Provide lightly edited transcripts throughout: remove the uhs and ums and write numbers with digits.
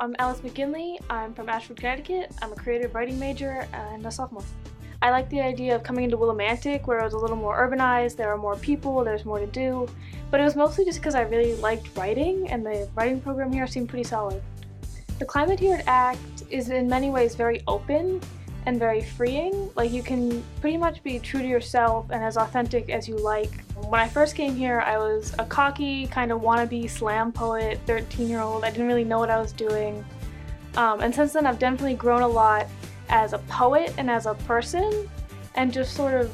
I'm Alice McGinley. I'm from Ashford, Connecticut. I'm a creative writing major and a sophomore. I like the idea of coming into Willimantic where it was a little more urbanized, there are more people, there's more to do, but it was mostly just because I really liked writing and the writing program here seemed pretty solid. The climate here at ACT is in many ways very open and very freeing. Like, you can pretty much be true to yourself and as authentic as you like. When I first came here, I was a cocky, kind of wannabe slam poet, 13-year-old. I didn't really know what I was doing. And since then, I've definitely grown a lot as a poet and as a person, and just sort of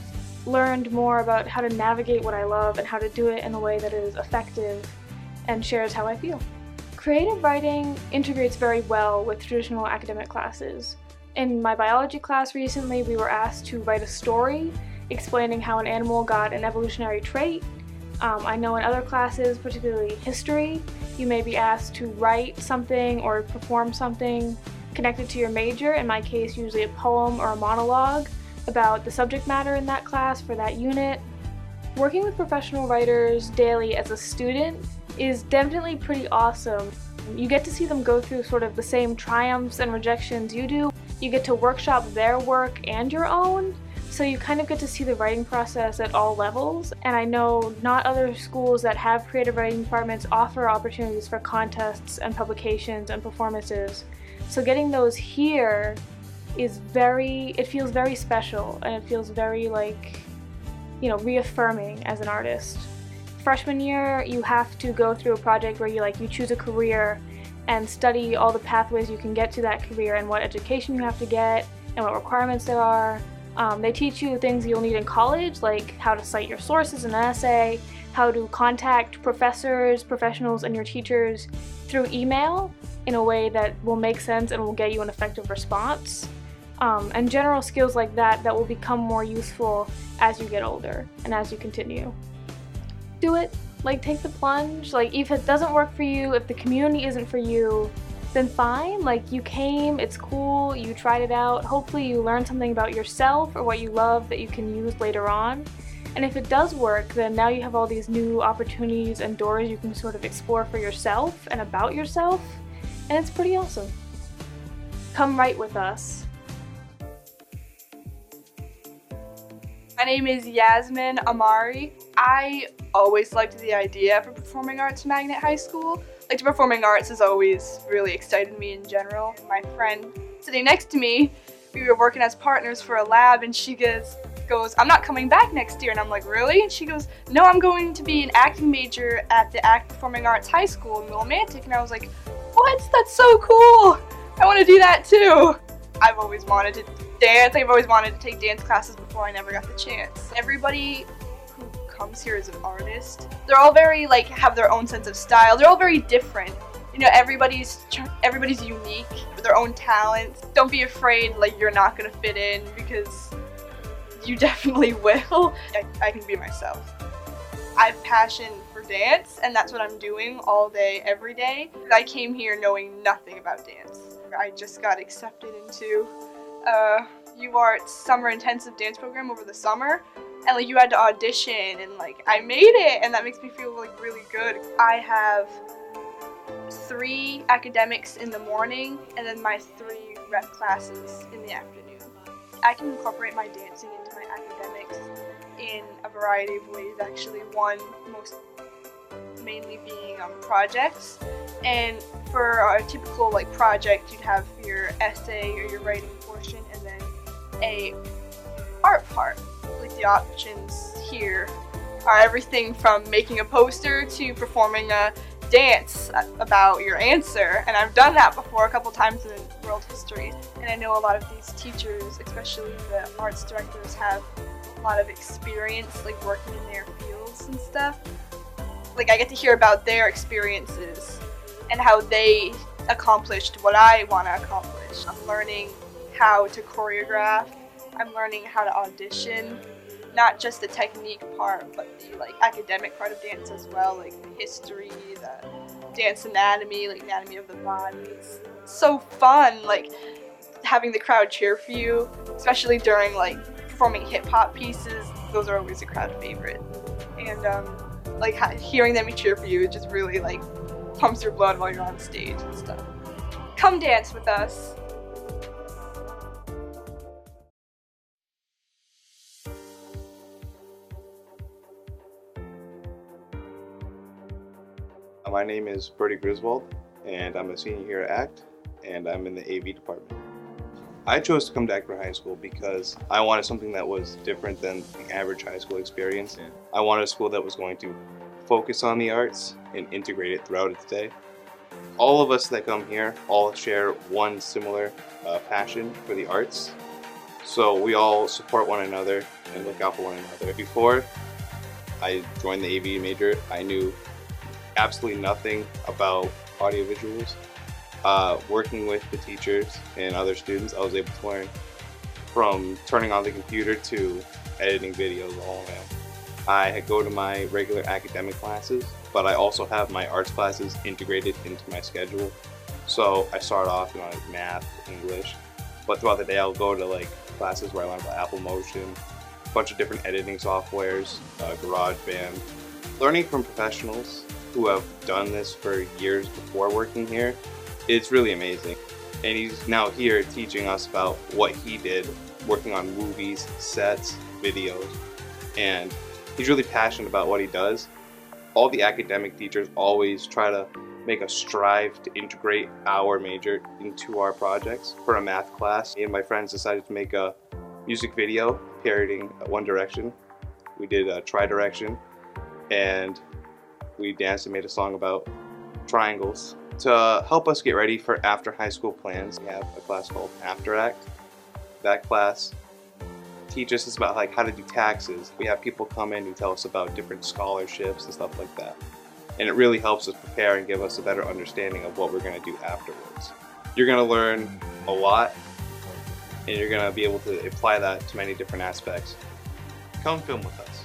learned more about how to navigate what I love and how to do it in a way that is effective and shares how I feel. Creative writing integrates very well with traditional academic classes. In my biology class recently, we were asked to write a story explaining how an animal got an evolutionary trait. I know in other classes, particularly history, you may be asked to write something or perform something connected to your major, in my case usually a poem or a monologue about the subject matter in that class for that unit. Working with professional writers daily as a student is definitely pretty awesome. You get to see them go through sort of the same triumphs and rejections you do. You get to workshop their work and your own, so you kind of get to see the writing process at all levels. And I know not other schools that have creative writing departments offer opportunities for contests and publications and performances. So getting those here is it feels very special, and it feels very reaffirming as an artist. Freshman year, you have to go through a project where you choose a career and study all the pathways you can get to that career and what education you have to get and what requirements there are. They teach you things you'll need in college, like how to cite your sources in an essay, how to contact professors, professionals, and your teachers through email in a way that will make sense and will get you an effective response. And general skills like that will become more useful as you get older and as you continue. Do it. Take the plunge. If it doesn't work for you, if the community isn't for you, then fine. You came, it's cool, you tried it out. Hopefully you learned something about yourself or what you love that you can use later on. And if it does work, then now you have all these new opportunities and doors you can sort of explore for yourself and about yourself, and it's pretty awesome. Come write with us. My name is Yasmin Amari. I always liked the idea for performing arts in Magnet High School. Performing arts has always really excited me in general. My friend sitting next to me, we were working as partners for a lab, and she goes, "I'm not coming back next year." And I'm like, "Really?" And she goes, "No, I'm going to be an acting major at the ACT Performing Arts High School in Willimantic." And I was like, "What? That's so cool! I want to do that too." I've always wanted to dance. I've always wanted to take dance classes before. I never got the chance. Everybody who comes here as an artist, they're all very have their own sense of style. They're all very different. Everybody's unique with their own talents. Don't be afraid you're not gonna fit in, because you definitely will. I can be myself. I have passion for dance, and that's what I'm doing all day, every day. I came here knowing nothing about dance. I just got accepted into UArt's summer intensive dance program over the summer, and you had to audition, and I made it, and that makes me feel really good. I have 3 academics in the morning, and then my 3 rep classes in the afternoon. I can incorporate my dancing into my academics in a variety of ways, actually. One mainly being projects, and for a typical project, you'd have your essay or your writing portion, and then a art part. The options here are everything from making a poster to performing a dance about your answer, and I've done that before a couple times in world history. And I know a lot of these teachers, especially the arts directors, have a lot of experience working in their fields and stuff. I get to hear about their experiences and how they accomplished what I want to accomplish. I'm learning how to choreograph. I'm learning how to audition. Not just the technique part, but the academic part of dance as well, the history, the dance anatomy, anatomy of the body. It's so fun, having the crowd cheer for you, especially during performing hip hop pieces. Those are always a crowd favorite, and hearing them cheer for you, it just really pumps your blood while you're on stage and stuff. Come dance with us. My name is Bertie Griswold, and I'm a senior here at ACT, and I'm in the AV department. I chose to come to Akron High School because I wanted something that was different than the average high school experience. I wanted a school that was going to focus on the arts and integrate it throughout its day. All of us that come here all share one similar passion for the arts, so we all support one another and look out for one another. Before I joined the AV major, I knew absolutely nothing about audiovisuals. Working with the teachers and other students, I was able to learn from turning on the computer to editing videos all around. I go to my regular academic classes, but I also have my arts classes integrated into my schedule. So I start off on math, English, but throughout the day I'll go to like classes where I learn about Apple Motion, a bunch of different editing softwares, GarageBand. Learning from professionals who have done this for years before working here, it's really amazing. And he's now here teaching us about what he did working on movies, sets, videos, and he's really passionate about what he does. All the academic teachers always try to make us strive to integrate our major into our projects. For a math class, me and my friends decided to make a music video parodying One Direction. We did a Tri-Direction, and we danced and made a song about triangles. To help us get ready for after high school plans, we have a class called After Act. That class teaches us about like how to do taxes. We have people come in who tell us about different scholarships and stuff like that. And it really helps us prepare and give us a better understanding of what we're going to do afterwards. You're going to learn a lot, and you're going to be able to apply that to many different aspects. Come film with us.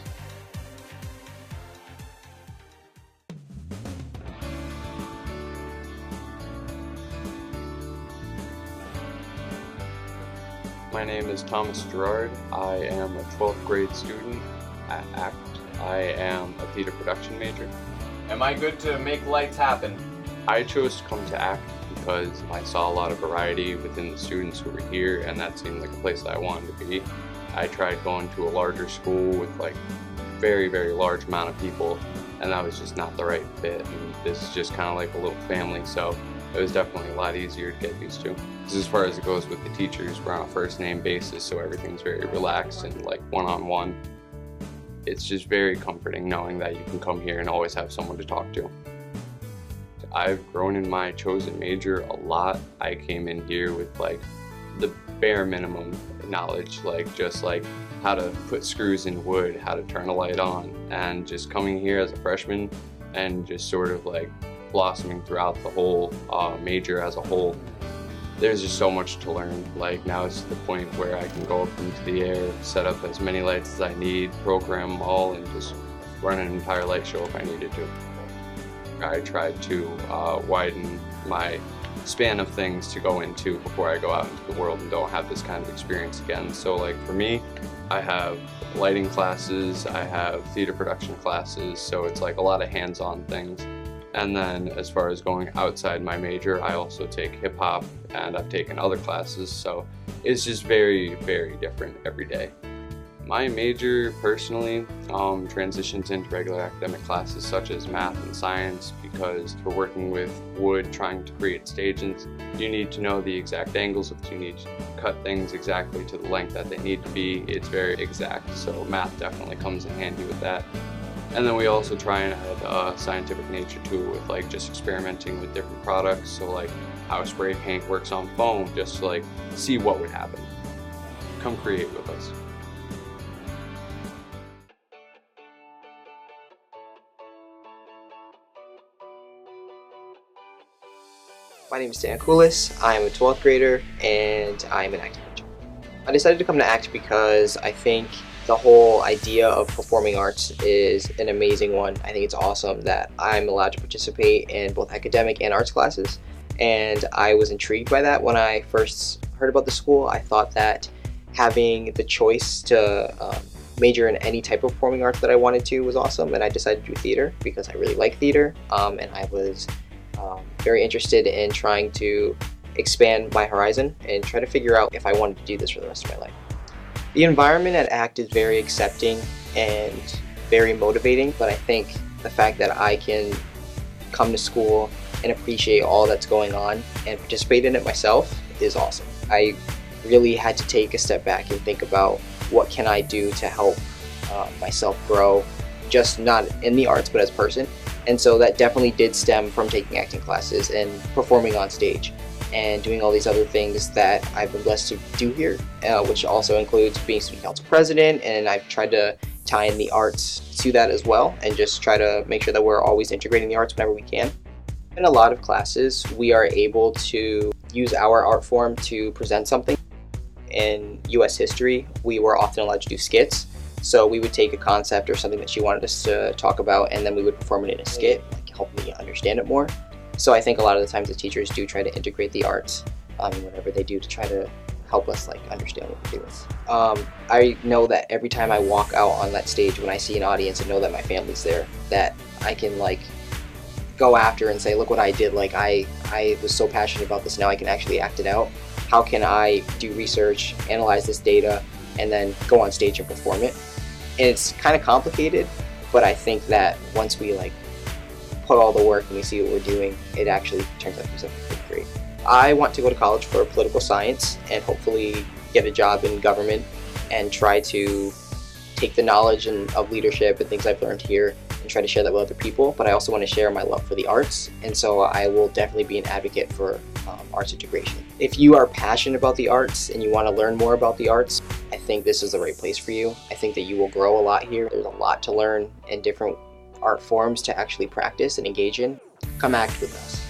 My name is Thomas Gerard. I am a 12th grade student at ACT. I am a theater production major. Am I good to make lights happen? I chose to come to ACT because I saw a lot of variety within the students who were here, and that seemed like a place that I wanted to be. I tried going to a larger school with like very, very large amount of people, and that was just not the right fit. And this is just kind of like a little family, so it was definitely a lot easier to get used to. As far as it goes with the teachers, we're on a first name basis, so everything's very relaxed and like one-on-one. It's just very comforting knowing that you can come here and always have someone to talk to. I've grown in my chosen major a lot. I came in here with like the bare minimum knowledge, like just like how to put screws in wood, how to turn a light on, and just coming here as a freshman and just sort of like blossoming throughout the whole major as a whole. There's just so much to learn. Like now it's to the point where I can go up into the air, set up as many lights as I need, program them all, and just run an entire light show if I needed to. I tried to widen my span of things to go into before I go out into the world and don't have this kind of experience again. So like for me, I have lighting classes, I have theater production classes, so it's like a lot of hands-on things. And then as far as going outside my major, I also take hip hop and I've taken other classes, so it's just very, very different every day. My major personally transitions into regular academic classes such as math and science, because for working with wood, trying to create stages, you need to know the exact angles, you need to cut things exactly to the length that they need to be. It's very exact, so math definitely comes in handy with that. And then we also try and add scientific nature to it with like just experimenting with different products. So like how spray paint works on foam, just to like see what would happen. Come create with us. My name is Dan Koulis. I'm a 12th grader and I'm an ACT major. I decided to come to ACT because I think the whole idea of performing arts is an amazing one. I think it's awesome that I'm allowed to participate in both academic and arts classes, and I was intrigued by that when I first heard about the school. I thought that having the choice to major in any type of performing arts that I wanted to was awesome, and I decided to do theater because I really like theater, and I was very interested in trying to expand my horizon and try to figure out if I wanted to do this for the rest of my life. The environment at ACT is very accepting and very motivating, but I think the fact that I can come to school and appreciate all that's going on and participate in it myself is awesome. I really had to take a step back and think about what can I do to help myself grow, just not in the arts but as a person. And so that definitely did stem from taking acting classes and performing on stage and doing all these other things that I've been blessed to do here, which also includes being student council president, and I've tried to tie in the arts to that as well and just try to make sure that we're always integrating the arts whenever we can. In a lot of classes, we are able to use our art form to present something. In US history, we were often allowed to do skits. So we would take a concept or something that she wanted us to talk about, and then we would perform it in a skit, like help me understand it more. So I think a lot of the times the teachers do try to integrate the arts in whatever they do to try to help us understand what we're doing. I know that every time I walk out on that stage, when I see an audience and know that my family's there, that I can go after and say, look what I did, I was so passionate about this, now I can actually act it out. How can I do research, analyze this data, and then go on stage and perform it? And it's kind of complicated, but I think that once we put all the work and we see what we're doing, it actually turns out to be something pretty great. I want to go to college for political science and hopefully get a job in government and try to take the knowledge of leadership and things I've learned here and try to share that with other people. But I also want to share my love for the arts, and so I will definitely be an advocate for arts integration. If you are passionate about the arts and you want to learn more about the arts, I think this is the right place for you. I think that you will grow a lot here. There's a lot to learn in different art forms to actually practice and engage in. Come act with us.